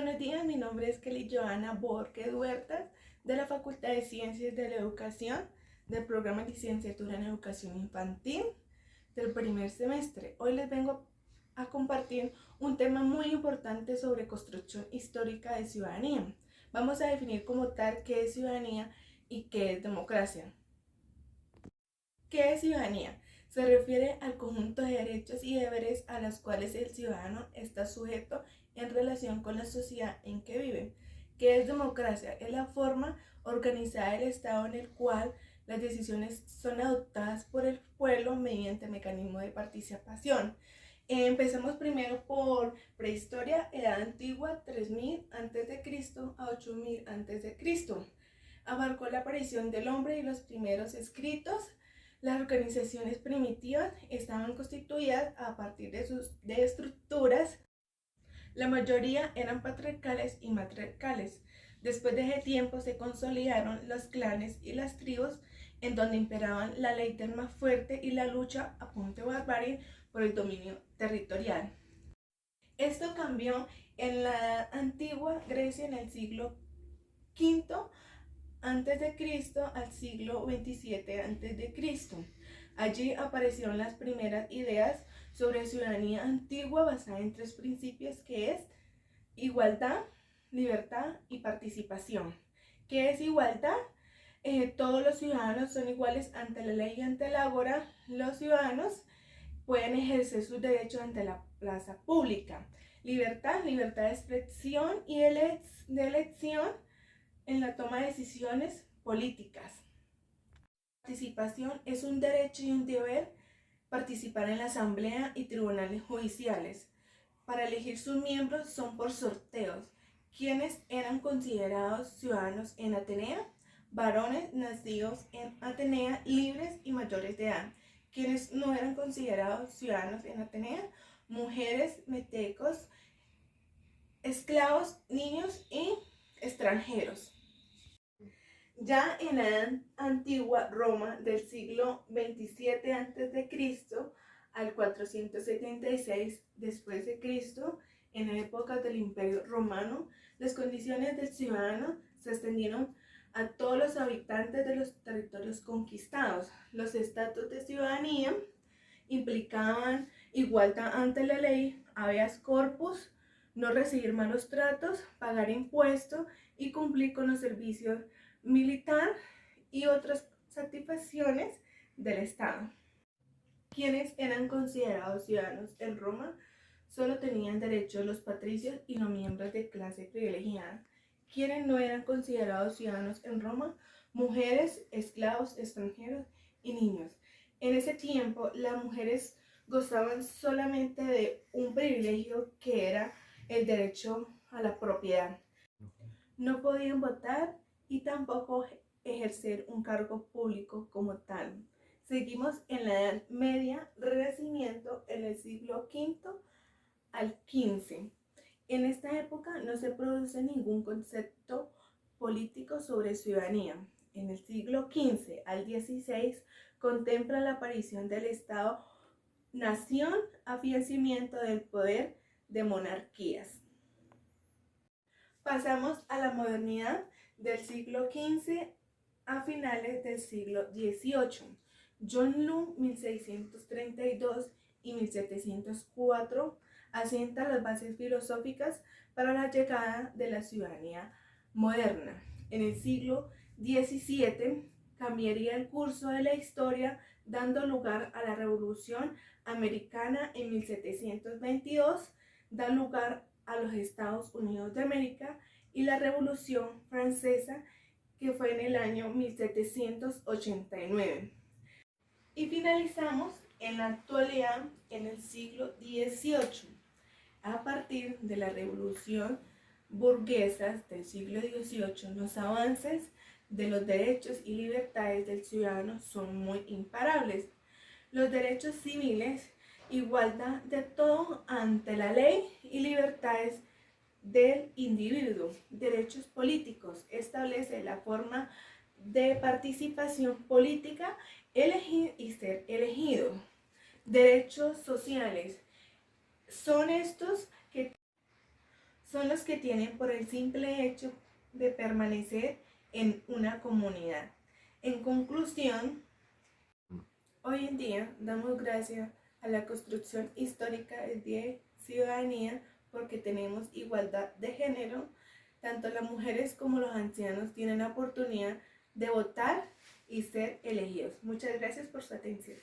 Buenos días, mi nombre es Kelly Joana Borges Huertas, de la Facultad de Ciencias de la Educación, del programa de licenciatura en Educación Infantil, del primer semestre. Hoy les vengo a compartir un tema muy importante sobre construcción histórica de ciudadanía. Vamos a definir como tal qué es ciudadanía y qué es democracia. ¿Qué es ciudadanía? Se refiere al conjunto de derechos y deberes a los cuales el ciudadano está sujeto en relación con la sociedad en que vive. ¿Qué es democracia? Es la forma organizada del Estado en el cual las decisiones son adoptadas por el pueblo mediante mecanismos de participación. Empecemos primero por prehistoria, edad antigua, 3000 a.C. a 8000 a.C. Abarcó la aparición del hombre y los primeros escritos. Las organizaciones primitivas estaban constituidas a partir de estructuras. La mayoría eran patriarcales y matriarcales. Después de ese tiempo se consolidaron los clanes y las tribus, en donde imperaban la ley del más fuerte y la lucha a punta de barbarie por el dominio territorial. Esto cambió en la antigua Grecia en el siglo V antes de Cristo al siglo XXVII antes de Cristo. Allí aparecieron las primeras ideas sobre ciudadanía antigua basada en tres principios, que es igualdad, libertad y participación. ¿Qué es igualdad? Todos los ciudadanos son iguales ante la ley y ante la ágora. Los ciudadanos pueden ejercer sus derechos ante la plaza pública. Libertad, libertad de expresión y de elección en la toma de decisiones políticas. Participación es un derecho y un deber participar en la asamblea y tribunales judiciales. Para elegir sus miembros son por sorteos. ¿Quiénes eran considerados ciudadanos en Atenea? Varones nacidos en Atenea, libres y mayores de edad. ¿Quiénes no eran considerados ciudadanos en Atenea? Mujeres, metecos, esclavos, niños y extranjeros. Ya en la antigua Roma del siglo XXVII a.C. al 476 después de Cristo, en la época del Imperio Romano, las condiciones del ciudadano se extendieron a todos los habitantes de los territorios conquistados. Los estatutos de ciudadanía implicaban igualdad ante la ley, habeas corpus, no recibir malos tratos, pagar impuestos y cumplir con los servicios militar y otras satisfacciones del Estado. Quienes eran considerados ciudadanos en Roma solo tenían derecho los patricios y los miembros de clase privilegiada. Quienes no eran considerados ciudadanos en Roma, mujeres, esclavos, extranjeros y niños. En ese tiempo, las mujeres gozaban solamente de un privilegio que era el derecho a la propiedad. No podían votar y tampoco ejercer un cargo público como tal. Seguimos en la Edad Media, Renacimiento, en el siglo V al XV. En esta época no se produce ningún concepto político sobre ciudadanía. En el siglo XV al XVI contempla la aparición del Estado-nación, afianzamiento del poder de monarquías. Pasamos a la modernidad del siglo XV a finales del siglo XVIII. John Locke, 1632 y 1704, asienta las bases filosóficas para la llegada de la ciudadanía moderna. En el siglo XVII cambiaría el curso de la historia, dando lugar a la Revolución Americana en 1722, da lugar a los Estados Unidos de América y la Revolución Francesa, que fue en el año 1789. Y finalizamos en la actualidad en el siglo XVIII. A partir de la Revolución burguesa del siglo XVIII, los avances de los derechos y libertades del ciudadano son muy imparables. Los derechos civiles, igualdad de todo ante la ley y libertades del individuo. Derechos políticos, establece la forma de participación política, elegir y ser elegido. Derechos sociales, son estos que son los que tienen por el simple hecho de permanecer en una comunidad. En conclusión, hoy en día damos gracias a la construcción histórica de ciudadanía porque tenemos igualdad de género. Tanto las mujeres como los ancianos tienen la oportunidad de votar y ser elegidos. Muchas gracias por su atención.